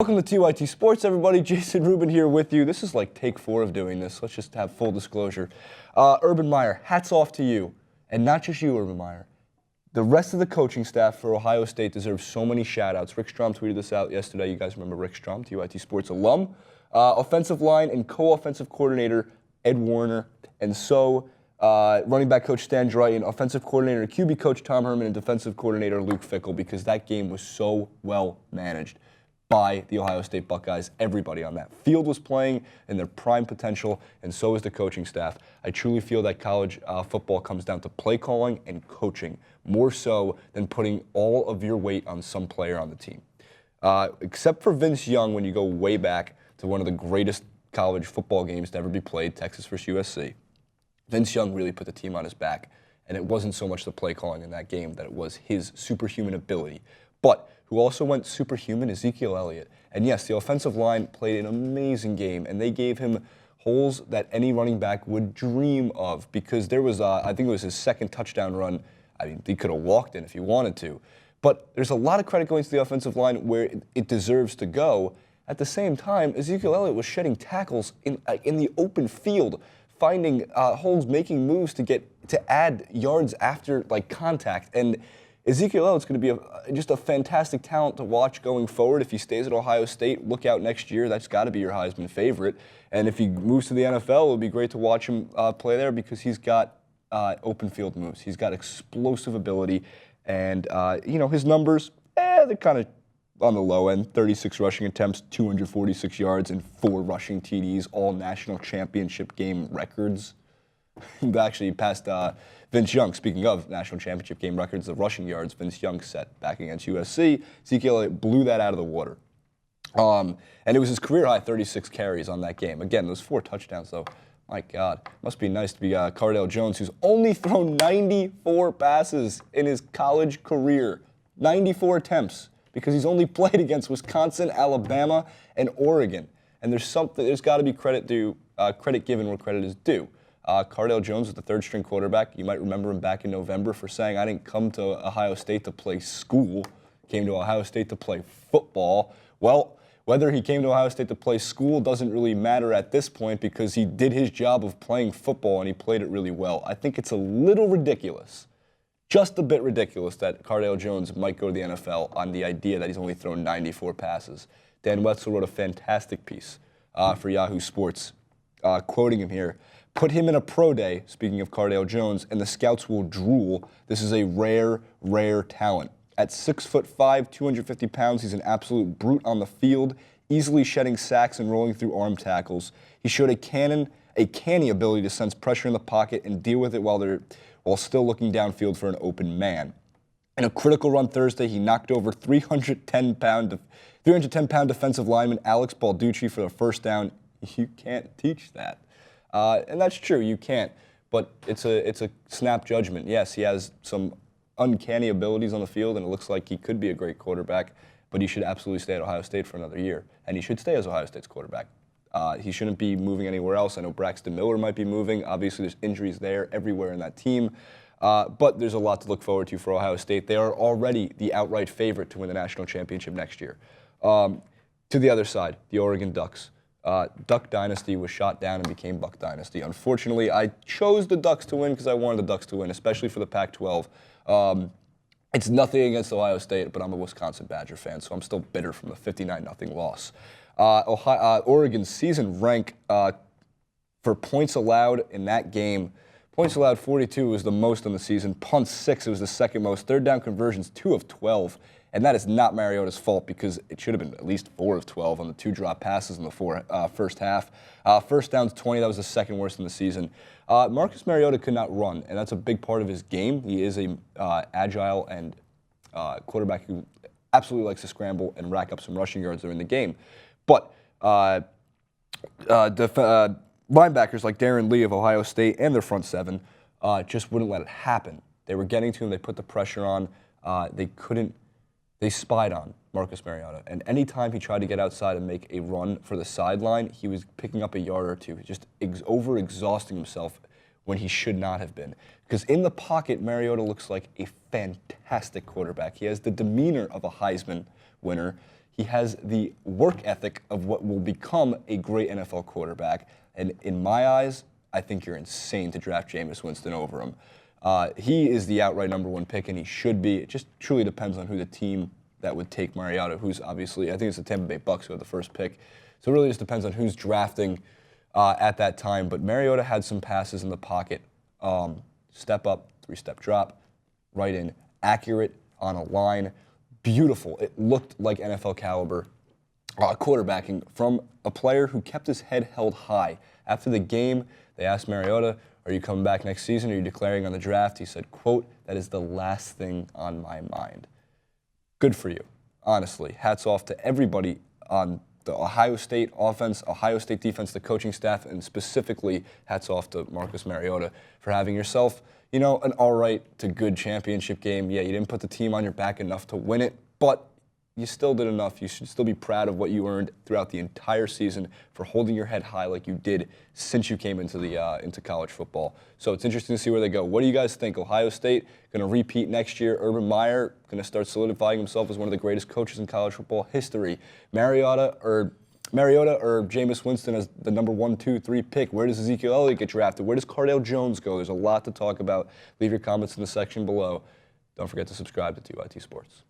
Welcome to TYT Sports, everybody. Jason Rubin here with you. This is like take 4 of doing this. Let's just have full disclosure. Urban Meyer, hats off to you. And not just you, Urban Meyer. The rest of the coaching staff for Ohio State deserves so many shout-outs. Rick Strom tweeted this out yesterday. You guys remember Rick Strom, TYT Sports alum. Offensive line and co-offensive coordinator Ed Warner. And so running back coach Stan Drayton, offensive coordinator QB coach Tom Herman, and defensive coordinator Luke Fickell, because that game was so well managed by the Ohio State Buckeyes. Everybody on that field was playing in their prime potential, and so is the coaching staff. I truly feel that college football comes down to play calling and coaching, more so than putting all of your weight on some player on the team. Except for Vince Young, when you go way back to one of the greatest college football games to ever be played, Texas versus USC, Vince Young really put the team on his back, and it wasn't so much the play calling in that game that it was his superhuman ability. But who also went superhuman, Ezekiel Elliott. And yes, the offensive line played an amazing game, and they gave him holes that any running back would dream of, because there was, I think it was his second touchdown run. I mean, he could have walked in if he wanted to. But there's a lot of credit going to the offensive line where it deserves to go. At the same time, Ezekiel Elliott was shedding tackles in the open field, finding holes, making moves to add yards after contact. And Ezekiel Elliott's going to be just a fantastic talent to watch going forward. If he stays at Ohio State, look out next year. That's got to be your Heisman favorite. And if he moves to the NFL, it'll be great to watch him play there, because he's got open field moves. He's got explosive ability. And, his numbers, they're kind of on the low end. 36 rushing attempts, 246 yards, and 4 rushing TDs, all national championship game records. Actually, he passed Vince Young. Speaking of national championship game records, the rushing yards Vince Young set back against USC, Ezekiel Elliott blew that out of the water. And it was his career-high 36 carries on that game. Again, those 4 touchdowns, though. My God, must be nice to be Cardale Jones, who's only thrown 94 passes in his college career. 94 attempts, because he's only played against Wisconsin, Alabama, and Oregon. And there's got to be credit given where credit is due. Cardale Jones was the third-string quarterback. You might remember him back in November for saying, I didn't come to Ohio State to play school. Came to Ohio State to play football. Well, whether he came to Ohio State to play school doesn't really matter at this point, because he did his job of playing football, and he played it really well. I think it's a little ridiculous, just a bit ridiculous, that Cardale Jones might go to the NFL on the idea that he's only thrown 94 passes. Dan Wetzel wrote a fantastic piece for Yahoo Sports, quoting him here. Put him in a pro day, speaking of Cardale Jones, and the scouts will drool. This is a rare, rare talent. At 6'5", 250 pounds, he's an absolute brute on the field, easily shedding sacks and rolling through arm tackles. He showed a canny ability to sense pressure in the pocket and deal with it while still looking downfield for an open man. In a critical run Thursday, he knocked over 310-pound defensive lineman Alex Balducci for the first down. You can't teach that. And that's true, you can't, but it's a snap judgment. Yes, he has some uncanny abilities on the field, and it looks like he could be a great quarterback, but he should absolutely stay at Ohio State for another year, and he should stay as Ohio State's quarterback. He shouldn't be moving anywhere else. I know Braxton Miller might be moving. Obviously, there's injuries there everywhere in that team, but there's a lot to look forward to for Ohio State. They are already the outright favorite to win the national championship next year. To the other side, the Oregon Ducks. Duck Dynasty was shot down and became Buck Dynasty. Unfortunately, I chose the Ducks to win because I wanted the Ducks to win, especially for the Pac-12. It's nothing against Ohio State, but I'm a Wisconsin Badger fan, so I'm still bitter from the 59-0 loss. Oregon's season rank for points allowed in that game, points allowed 42 was the most in the season. Punts 6, it was the second most. Third down conversions, 2 of 12. And that is not Mariota's fault, because it should have been at least 4 of 12 on the 2 drop passes in the first half. First downs 20, that was the second worst in the season. Marcus Mariota could not run, and that's a big part of his game. He is a agile and quarterback who absolutely likes to scramble and rack up some rushing yards during the game. But linebackers like Darren Lee of Ohio State and their front seven just wouldn't let it happen. They were getting to him. They put the pressure on. They spied on Marcus Mariota, and anytime he tried to get outside and make a run for the sideline, he was picking up a yard or two, just over-exhausting himself when he should not have been. Because in the pocket, Mariota looks like a fantastic quarterback. He has the demeanor of a Heisman winner. He has the work ethic of what will become a great NFL quarterback. And in my eyes, I think you're insane to draft Jameis Winston over him. He is the outright #1 pick, and he should be. It just truly depends on who the team that would take Mariota, who's obviously, I think it's the Tampa Bay Bucks who have the first pick. So it really just depends on who's drafting at that time. But Mariota had some passes in the pocket. Step up, 3-step drop, right in, accurate on a line, beautiful. It looked like NFL caliber quarterbacking from a player who kept his head held high. After the game, they asked Mariota, "Are you coming back next season? Are you declaring on the draft?" He said, quote, "That is the last thing on my mind." Good for you, honestly. Hats off to everybody on the Ohio State offense, Ohio State defense, the coaching staff, and specifically hats off to Marcus Mariota for having yourself, an all right to good championship game. Yeah, you didn't put the team on your back enough to win it, but you still did enough. You should still be proud of what you earned throughout the entire season for holding your head high like you did since you came into college football. So it's interesting to see where they go. What do you guys think? Ohio State going to repeat next year? Urban Meyer going to start solidifying himself as one of the greatest coaches in college football history? Mariota or Jameis Winston as the #1, 2, 3 pick? Where does Ezekiel Elliott get drafted? Where does Cardale Jones go? There's a lot to talk about. Leave your comments in the section below. Don't forget to subscribe to TYT Sports.